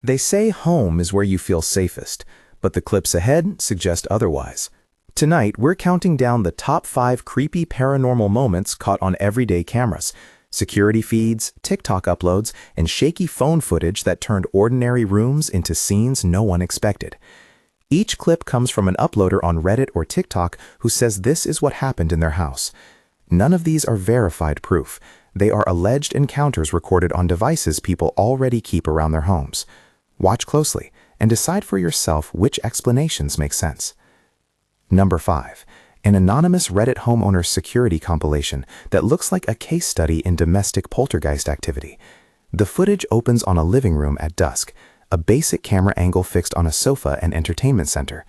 They say home is where you feel safest, but the clips ahead suggest otherwise. Tonight, we're counting down the top 5 creepy paranormal moments caught on everyday cameras, security feeds, TikTok uploads, and shaky phone footage that turned ordinary rooms into scenes no one expected. Each clip comes from an uploader on Reddit or TikTok who says this is what happened in their house. None of these are verified proof. They are alleged encounters recorded on devices people already keep around their homes. Watch closely and decide for yourself which explanations make sense. Number 5. An anonymous Reddit homeowner's security compilation that looks like a case study in domestic poltergeist activity. The footage opens on a living room at dusk, a basic camera angle fixed on a sofa and entertainment center.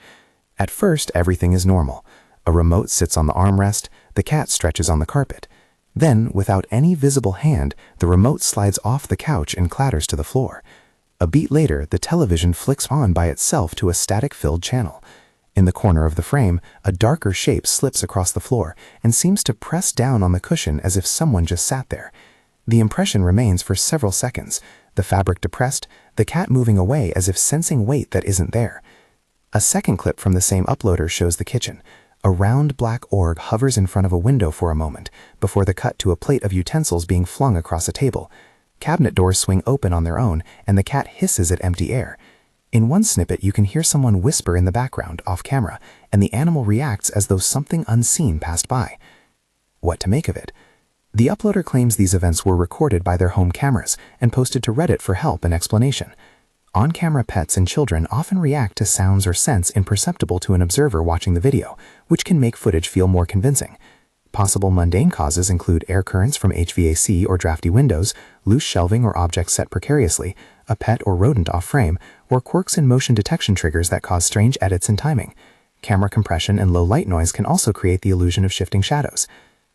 At first, everything is normal. A remote sits on the armrest, the cat stretches on the carpet. Then, without any visible hand, the remote slides off the couch and clatters to the floor. A beat later, the television flicks on by itself to a static-filled channel. In the corner of the frame, a darker shape slips across the floor and seems to press down on the cushion as if someone just sat there. The impression remains for several seconds, the fabric depressed, the cat moving away as if sensing weight that isn't there. A second clip from the same uploader shows the kitchen. A round black orb hovers in front of a window for a moment, before the cut to a plate of utensils being flung across a table. Cabinet doors swing open on their own, and the cat hisses at empty air. In one snippet, you can hear someone whisper in the background, off camera, and the animal reacts as though something unseen passed by. What to make of it? The uploader claims these events were recorded by their home cameras and posted to Reddit for help and explanation. On-camera pets and children often react to sounds or scents imperceptible to an observer watching the video, which can make footage feel more convincing. Possible mundane causes include air currents from HVAC or drafty windows, loose shelving or objects set precariously, a pet or rodent off-frame, or quirks in motion detection triggers that cause strange edits in timing. Camera compression and low light noise can also create the illusion of shifting shadows.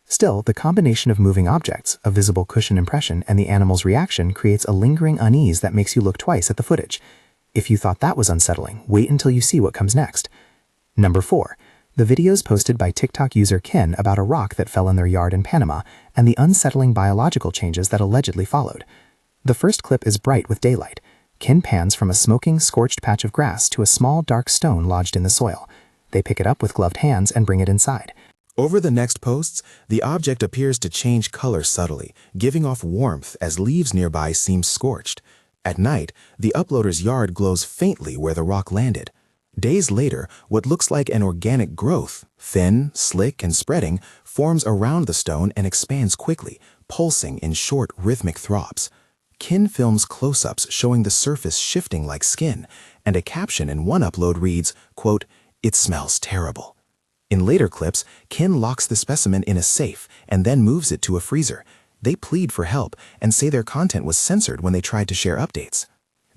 Still, the combination of moving objects, a visible cushion impression, and the animal's reaction creates a lingering unease that makes you look twice at the footage. If you thought that was unsettling, wait until you see what comes next. Number 4. The videos posted by TikTok user Ken about a rock that fell in their yard in Panama and the unsettling biological changes that allegedly followed. The first clip is bright with daylight. Ken pans from a smoking, scorched patch of grass to a small, dark stone lodged in the soil. They pick it up with gloved hands and bring it inside. Over the next posts, the object appears to change color subtly, giving off warmth as leaves nearby seem scorched. At night, the uploader's yard glows faintly where the rock landed. Days later, what looks like an organic growth, thin, slick, and spreading, forms around the stone and expands quickly, pulsing in short, rhythmic throbs. Ken films close-ups showing the surface shifting like skin, and a caption in one upload reads, quote, "It smells terrible." In later clips, Ken locks the specimen in a safe and then moves it to a freezer. They plead for help and say their content was censored when they tried to share updates.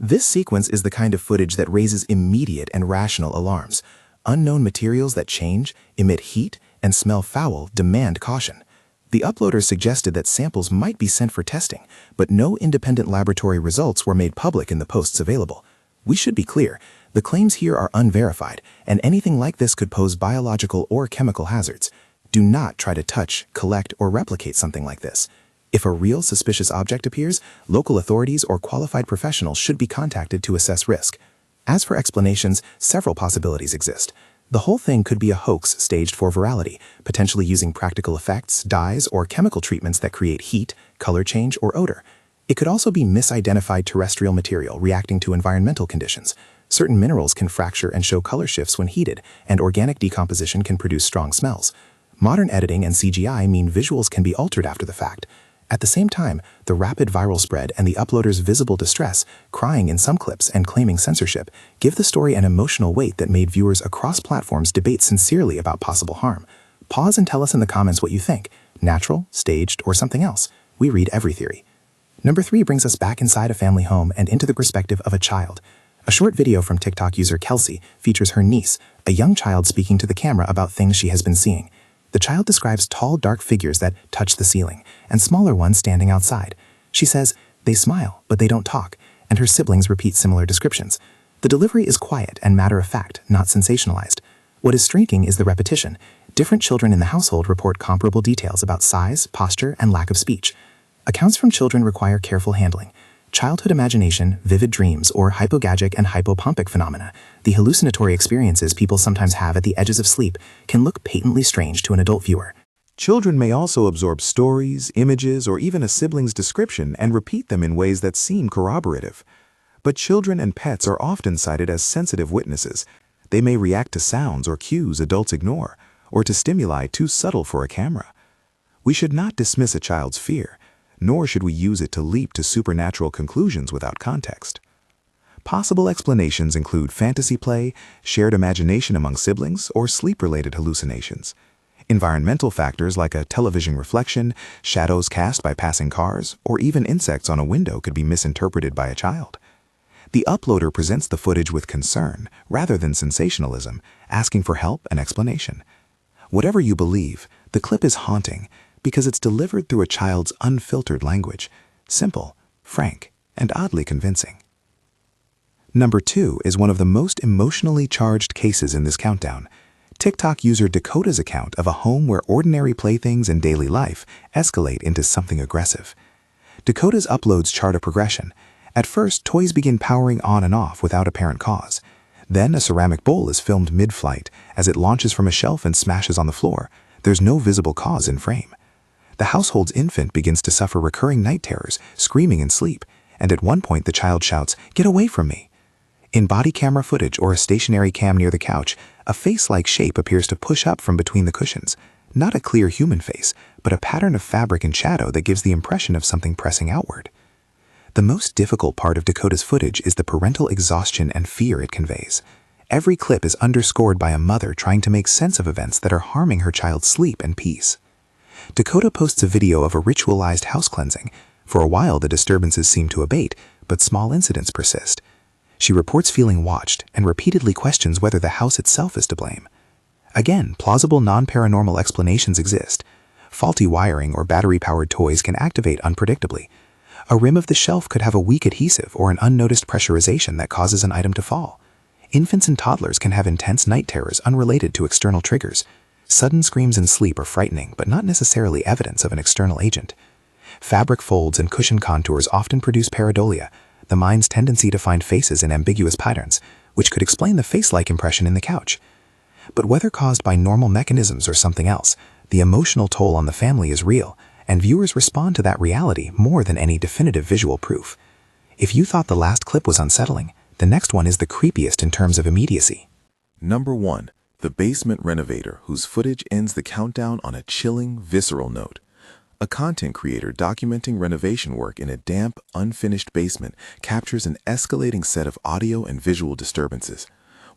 This sequence is the kind of footage that raises immediate and rational alarms. Unknown materials that change, emit heat, and smell foul demand caution. The uploader suggested that samples might be sent for testing, but no independent laboratory results were made public in the posts available. We should be clear, the claims here are unverified, and anything like this could pose biological or chemical hazards. Do not try to touch, collect, or replicate something like this. If a real suspicious object appears, local authorities or qualified professionals should be contacted to assess risk. As for explanations, several possibilities exist. The whole thing could be a hoax staged for virality, potentially using practical effects, dyes, or chemical treatments that create heat, color change, or odor. It could also be misidentified terrestrial material reacting to environmental conditions. Certain minerals can fracture and show color shifts when heated, and organic decomposition can produce strong smells. Modern editing and CGI mean visuals can be altered after the fact. At the same time, the rapid viral spread and the uploader's visible distress, crying in some clips and claiming censorship, give the story an emotional weight that made viewers across platforms debate sincerely about possible harm. Pause and tell us in the comments what you think. Natural, staged, or something else. We read every theory. Number 3 brings us back inside a family home and into the perspective of a child. A short video from TikTok user Kelsey features her niece, a young child speaking to the camera about things she has been seeing. The child describes tall, dark figures that touch the ceiling, and smaller ones standing outside. She says, "They smile, but they don't talk," and her siblings repeat similar descriptions. The delivery is quiet and matter-of-fact, not sensationalized. What is striking is the repetition. Different children in the household report comparable details about size, posture, and lack of speech. Accounts from children require careful handling. Childhood imagination, vivid dreams, or hypogagic and hypopompic phenomena, the hallucinatory experiences people sometimes have at the edges of sleep, can look patently strange to an adult viewer. Children may also absorb stories, images, or even a sibling's description and repeat them in ways that seem corroborative. But children and pets are often cited as sensitive witnesses. They may react to sounds or cues adults ignore, or to stimuli too subtle for a camera. We should not dismiss a child's fear, nor should we use it to leap to supernatural conclusions without context. Possible explanations include fantasy play, shared imagination among siblings, or sleep-related hallucinations. Environmental factors like a television reflection, shadows cast by passing cars, or even insects on a window could be misinterpreted by a child. The uploader presents the footage with concern, rather than sensationalism, asking for help and explanation. Whatever you believe, the clip is haunting because it's delivered through a child's unfiltered language, simple, frank, and oddly convincing. Number 2 is one of the most emotionally charged cases in this countdown. TikTok user Dakota's account of a home where ordinary playthings and daily life escalate into something aggressive. Dakota's uploads chart a progression. At first, toys begin powering on and off without apparent cause. Then a ceramic bowl is filmed mid-flight as it launches from a shelf and smashes on the floor. There's no visible cause in frame. The household's infant begins to suffer recurring night terrors, screaming in sleep, and at one point the child shouts, "Get away from me!" In body camera footage or a stationary cam near the couch, a face-like shape appears to push up from between the cushions. Not a clear human face, but a pattern of fabric and shadow that gives the impression of something pressing outward. The most difficult part of Dakota's footage is the parental exhaustion and fear it conveys. Every clip is underscored by a mother trying to make sense of events that are harming her child's sleep and peace. Dakota posts a video of a ritualized house cleansing. For a while, the disturbances seem to abate, but small incidents persist. She reports feeling watched and repeatedly questions whether the house itself is to blame. Again, plausible non-paranormal explanations exist. Faulty wiring or battery-powered toys can activate unpredictably. A rim of the shelf could have a weak adhesive or an unnoticed pressurization that causes an item to fall. Infants and toddlers can have intense night terrors unrelated to external triggers. Sudden screams in sleep are frightening, but not necessarily evidence of an external agent. Fabric folds and cushion contours often produce pareidolia, the mind's tendency to find faces in ambiguous patterns, which could explain the face-like impression in the couch. But whether caused by normal mechanisms or something else, the emotional toll on the family is real, and viewers respond to that reality more than any definitive visual proof. If you thought the last clip was unsettling, the next one is the creepiest in terms of immediacy. Number 1. The basement renovator, whose footage ends the countdown on a chilling, visceral note. A content creator documenting renovation work in a damp, unfinished basement captures an escalating set of audio and visual disturbances.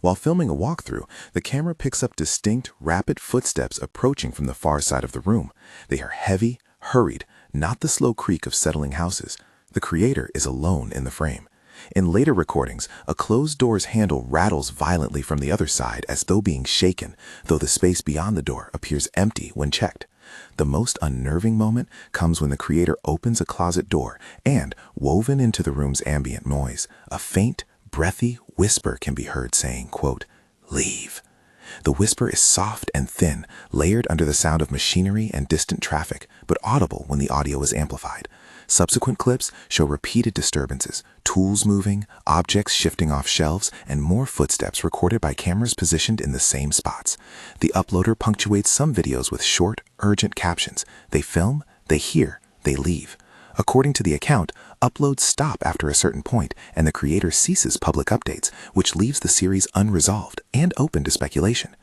While filming a walkthrough, the camera picks up distinct, rapid footsteps approaching from the far side of the room. They are heavy, hurried, not the slow creak of settling houses. The creator is alone in the frame. In later recordings, a closed door's handle rattles violently from the other side as though being shaken, though the space beyond the door appears empty when checked. The most unnerving moment comes when the creator opens a closet door and, woven into the room's ambient noise, a faint, breathy whisper can be heard saying, quote, "Leave." The whisper is soft and thin, layered under the sound of machinery and distant traffic, but audible when the audio is amplified. Subsequent clips show repeated disturbances, tools moving, objects shifting off shelves, and more footsteps recorded by cameras positioned in the same spots. The uploader punctuates some videos with short, urgent captions. They film, they hear, they leave. According to the account, uploads stop after a certain point, and the creator ceases public updates, which leaves the series unresolved and open to speculation.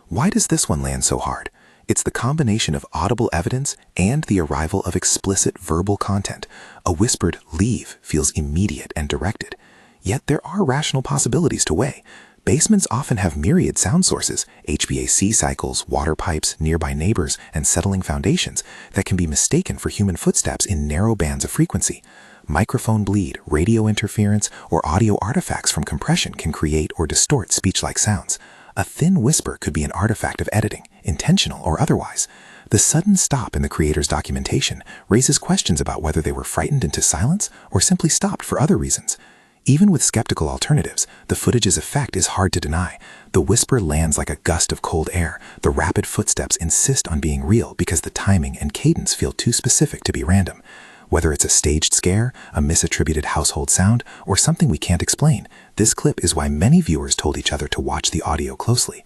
Why does this one land so hard? It's the combination of audible evidence and the arrival of explicit verbal content. A whispered "leave" feels immediate and directed. Yet there are rational possibilities to weigh. Basements often have myriad sound sources, HVAC cycles, water pipes, nearby neighbors, and settling foundations that can be mistaken for human footsteps in narrow bands of frequency. Microphone bleed, radio interference, or audio artifacts from compression can create or distort speech-like sounds. A thin whisper could be an artifact of editing, intentional or otherwise. The sudden stop in the creator's documentation raises questions about whether they were frightened into silence or simply stopped for other reasons. Even with skeptical alternatives, the footage's effect is hard to deny. The whisper lands like a gust of cold air. The rapid footsteps insist on being real because the timing and cadence feel too specific to be random. Whether it's a staged scare, a misattributed household sound, or something we can't explain, this clip is why many viewers told each other to watch the audio closely.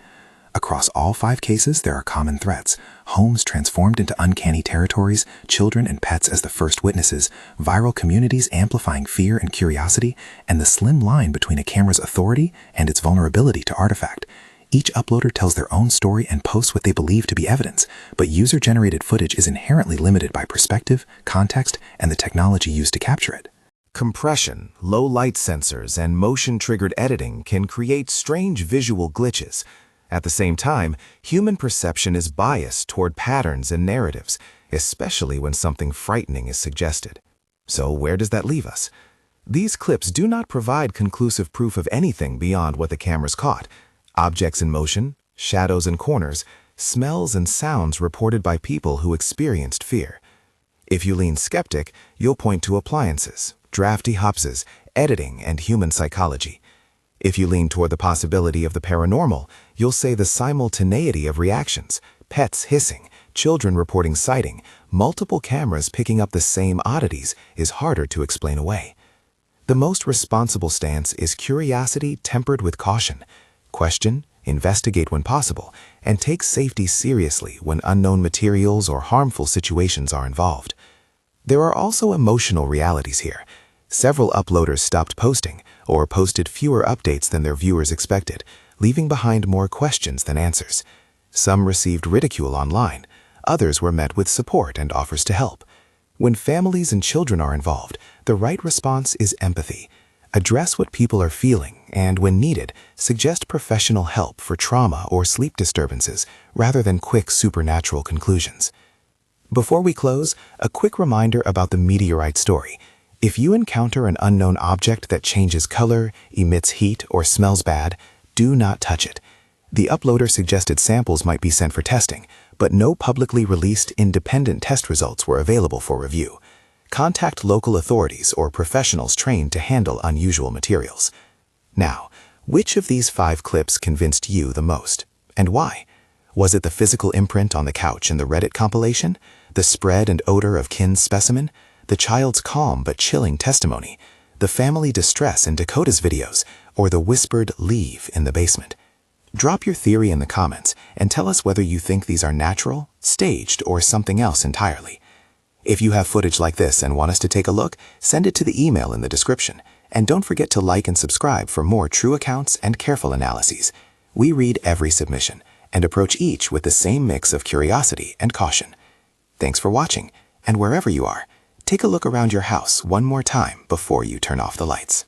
Across all 5 cases, there are common threats: homes transformed into uncanny territories, children and pets as the first witnesses, viral communities amplifying fear and curiosity, and the slim line between a camera's authority and its vulnerability to artifact. Each uploader tells their own story and posts what they believe to be evidence, but user-generated footage is inherently limited by perspective, context, and the technology used to capture it. Compression, low light sensors, and motion-triggered editing can create strange visual glitches. At the same time, human perception is biased toward patterns and narratives, especially when something frightening is suggested. So where does that leave us? These clips do not provide conclusive proof of anything beyond what the cameras caught: objects in motion, shadows in corners, smells and sounds reported by people who experienced fear. If you lean skeptic, you'll point to appliances, drafty hopses, editing, and human psychology. If you lean toward the possibility of the paranormal, you'll say the simultaneity of reactions: pets hissing, children reporting sighting, multiple cameras picking up the same oddities, is harder to explain away. The most responsible stance is curiosity tempered with caution. Question, investigate when possible, and take safety seriously when unknown materials or harmful situations are involved. There are also emotional realities here. Several uploaders stopped posting or posted fewer updates than their viewers expected, leaving behind more questions than answers. Some received ridicule online. Others were met with support and offers to help. When families and children are involved, the right response is empathy. Address what people are feeling and, when needed, suggest professional help for trauma or sleep disturbances rather than quick supernatural conclusions. Before we close, a quick reminder about the meteorite story. If you encounter an unknown object that changes color, emits heat, or smells bad, do not touch it. The uploader suggested samples might be sent for testing, but no publicly released independent test results were available for review. Contact local authorities or professionals trained to handle unusual materials. Now, which of these 5 clips convinced you the most, and why? Was it the physical imprint on the couch in the Reddit compilation, the spread and odor of Kin's specimen, the child's calm but chilling testimony, the family distress in Dakota's videos, or the whispered "leave" in the basement? Drop your theory in the comments and tell us whether you think these are natural, staged, or something else entirely. If you have footage like this and want us to take a look, send it to the email in the description. And don't forget to like and subscribe for more true accounts and careful analyses. We read every submission and approach each with the same mix of curiosity and caution. Thanks for watching, and wherever you are, take a look around your house one more time before you turn off the lights.